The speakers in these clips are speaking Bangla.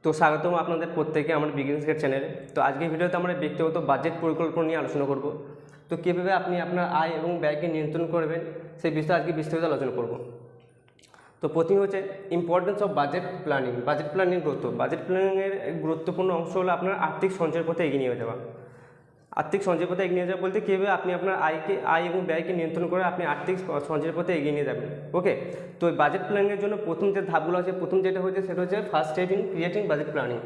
তো স্বাগতম আপনাদের প্রত্যেকে আমার বিগিনার্স গাইড চ্যানেলে। তো আজকের ভিডিওতে আমরা ব্যক্তিগত বাজেট পরিকল্পনা নিয়ে আলোচনা করব। তো কীভাবে আপনি আপনার আয় এবং ব্যয়কে নিয়ন্ত্রণ করবেন সেই বিষয়ে আজকে বিস্তারিত আলোচনা করব। তো প্রথম হচ্ছে importance of budget planning. Budget planning গুরুত্ব। বাজেট প্ল্যানিংয়ের গুরুত্বপূর্ণ অংশ হলো আপনার আর্থিক সঞ্চয়ের পথে এগিয়ে নিয়ে যাওয়া। আর্থিক সঞ্চয়ের পথে এগিয়ে নিয়ে যাওয়া বলতে কীভাবে আপনি আপনার আয় এবং ব্যয়কে নিয়ন্ত্রণ করে আপনি আর্থিক সঞ্চয়ের পথে এগিয়ে নিয়ে যাবেন। ওকে, তো বাজেট প্ল্যানিংয়ের জন্য প্রথম যে ধাপগুলো আছে, প্রথম যেটা হচ্ছে সেটা হচ্ছে first step in creating budget planning.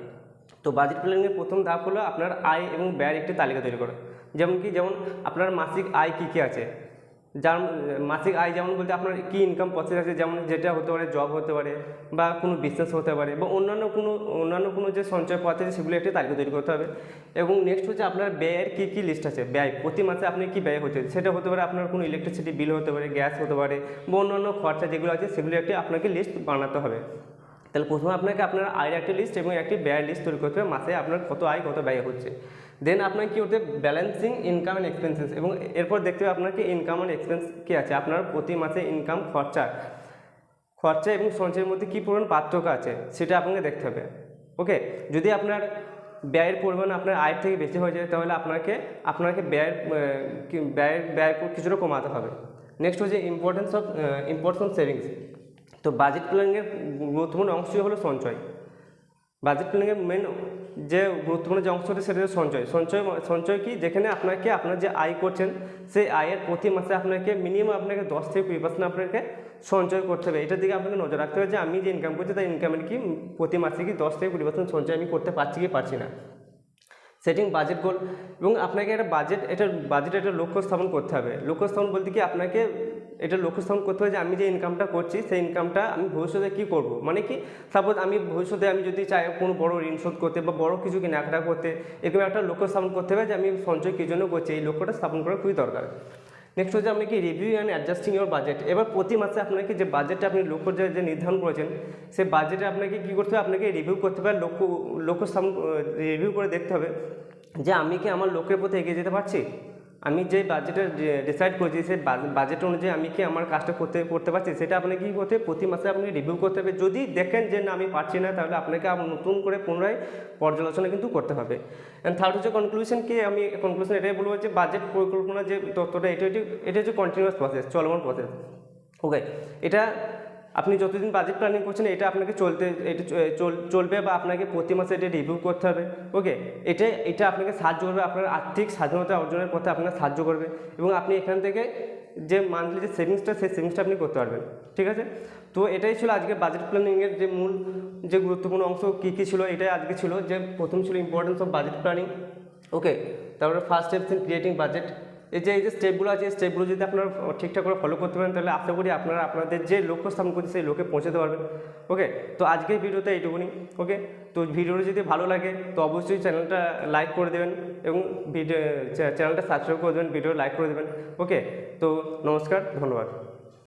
তো বাজেট প্ল্যানিংয়ের প্রথম ধাপ হলো আপনার আয় এবং ব্যয়ের একটি তালিকা তৈরি করা। যেমন আপনার মাসিক আয় কী কী আছে, যেমন মাসিক আয় যেমন বলতে আপনার কী ইনকাম প্রসেস আছে, যেমন যেটা হতে পারে জব হতে পারে বা কোনো বিজনেস হতে পারে বা অন্যান্য কোনো যে সঞ্চয় পথ আছে সেগুলো একটি তালিকা তৈরি করতে হবে। এবং নেক্সট হচ্ছে আপনার ব্যয়ের কী কী লিস্ট আছে, ব্যয় প্রতি মাসে আপনি কী ব্যয় হচ্ছে, সেটা হতে পারে আপনার কোনো ইলেকট্রিসিটি বিল হতে পারে, গ্যাস হতে পারে বা অন্যান্য খরচা যেগুলো আছে সেগুলো একটি আপনাকে লিস্ট বানাতে হবে। তাহলে প্রথমে আপনাকে আপনার আয়ের একটি লিস্ট এবং একটি ব্যয়ের লিস্ট তৈরি করতে হবে, মাসে আপনার কত আয় কত ব্যয় হচ্ছে। দেন আপনাকে কী করতে হবে, ব্যালেন্সিং ইনকাম অ্যান্ড এক্সপেন্সেস, এবং এরপর দেখতে হবে আপনাকে ইনকাম অ্যান্ড এক্সপেন্স কী আছে, আপনার প্রতি মাসে ইনকাম খরচা এবং সঞ্চয়ের মধ্যে কী পরিমাণ পার্থক্য আছে সেটা আপনাকে দেখতে হবে। ওকে, যদি আপনার ব্যয়ের পরিমাণ আপনার আয়ের থেকে বেশি হয়ে যায় তাহলে আপনাকে ব্যয় কিছুটা কমাতে হবে। নেক্সট হচ্ছে ইম্পর্টেন্স অফ সেভিংস। তো বাজেট প্ল্যানিংয়ের গুরুত্বপূর্ণ অংশই হলো সঞ্চয়। বাজেট প্ল্যানিংয়ের মেন যে গুরুত্বপূর্ণ যে অংশ হচ্ছে সেটা হচ্ছে সঞ্চয় কি, যেখানে আপনার যে আয় করছেন সেই আয়ের প্রতি মাসে আপনাকে মিনিমাম 10 থেকে 20% আপনাকে সঞ্চয় করতে হবে। এটার দিকে আপনাকে নজর রাখতে হবে যে আমি যে ইনকাম করছি তাই ইনকামের কি প্রতি মাসে কি 10 থেকে 20% সঞ্চয় আমি করতে পারছি কি পারছি না। সেটিং বাজেট গোল, এবং আপনাকে একটা বাজেট লক্ষ্য স্থাপন করতে হবে। লক্ষ্য স্থাপন বলতে কি আপনাকে এটা লক্ষ্য স্থাপন করতে হবে যে আমি যে ইনকামটা করছি সেই ইনকামটা আমি ভবিষ্যতে কী করব। মানে কি, সাপোজ আমি ভবিষ্যতে আমি যদি চাই কোনো বড় ঋণ শোধ করতে বা বড় কিছু কেনাকাটা করতে, এরকম একটা লক্ষ্য স্থাপন করতে হবে যে আমি সঞ্চয় কী জন্য করছি, এই লক্ষ্যটা স্থাপন করা খুবই দরকার। নেক্সট হচ্ছে আপনি কি review and adjusting your budget. এবার প্রতি মাসে আপনাকে যে বাজেটটা আপনি লক্ষ্য যে নির্ধারণ করেছেন সেই বাজেটে আপনাকে কী করতে হবে, আপনাকে রিভিউ করতে হবে, লক্ষ্য স্থাপন রিভিউ করে দেখতে হবে যে আমি কি আমার লক্ষ্যের পথে এগিয়ে যেতে পারছি। আমি যে বাজেটে ডিসাইড করেছি সেই বাজেট অনুযায়ী আমি কি আমার কাজটা করতে পারছি, সেটা আপনাকে কী করতে হবে, প্রতি মাসে আপনাকে রিভিউ করতে হবে। যদি দেখেন যে না আমি পারছি না তাহলে আপনাকে নতুন করে পুনরায় পর্যালোচনা কিন্তু করতে হবে। অ্যান্ড থার্ড হচ্ছে কনক্লুশন। কি আমি কনক্লুশন এটাই বলবো যে বাজেট পরিকল্পনা যে তত্ত্বটা এটা হচ্ছে কন্টিনিউয়াস প্রসেস, চলমান প্রসেস। ওকে, এটা আপনি যতদিন বাজেট প্ল্যানিং করছেন এটা আপনাকে চলবে বা আপনাকে প্রতি মাসে এটা রিভিউ করতে হবে। ওকে, এটা আপনাকে সাহায্য করবে, আপনার আর্থিক স্বাধীনতা অর্জনের পথে আপনাকে সাহায্য করবে, এবং আপনি এখান থেকে যে মান্থলি যে সেভিংসটা সেই সেভিংসটা আপনি করতে পারবেন। ঠিক আছে, তো এটাই ছিল আজকে বাজেট প্ল্যানিংয়ের যে মূল যে গুরুত্বপূর্ণ অংশ কী কী ছিল, এটাই আজকে ছিল। যে প্রথম ছিল ইম্পর্টেন্স অফ বাজেট প্ল্যানিং। ওকে, তারপরে first steps in creating budget. এই যে স্টেপগুলো আছে, এই স্টেপগুলো যদি আপনারা ঠিকঠাক করে ফলো করতে পারেন তাহলে আশা করি আপনারা আপনাদের যে লক্ষ্য স্থাপন করছে সেই লক্ষ্যে পৌঁছাতে পারবেন। ওকে, তো আজকের ভিডিওতে এইটুকুনি। ওকে, তো ভিডিওটা যদি ভালো লাগে তো অবশ্যই চ্যানেলটা লাইক করে দেবেন এবং চ্যানেলটা সাবস্ক্রাইব করে দেবেন, ভিডিও লাইক করে দেবেন। ওকে, তো নমস্কার, ধন্যবাদ।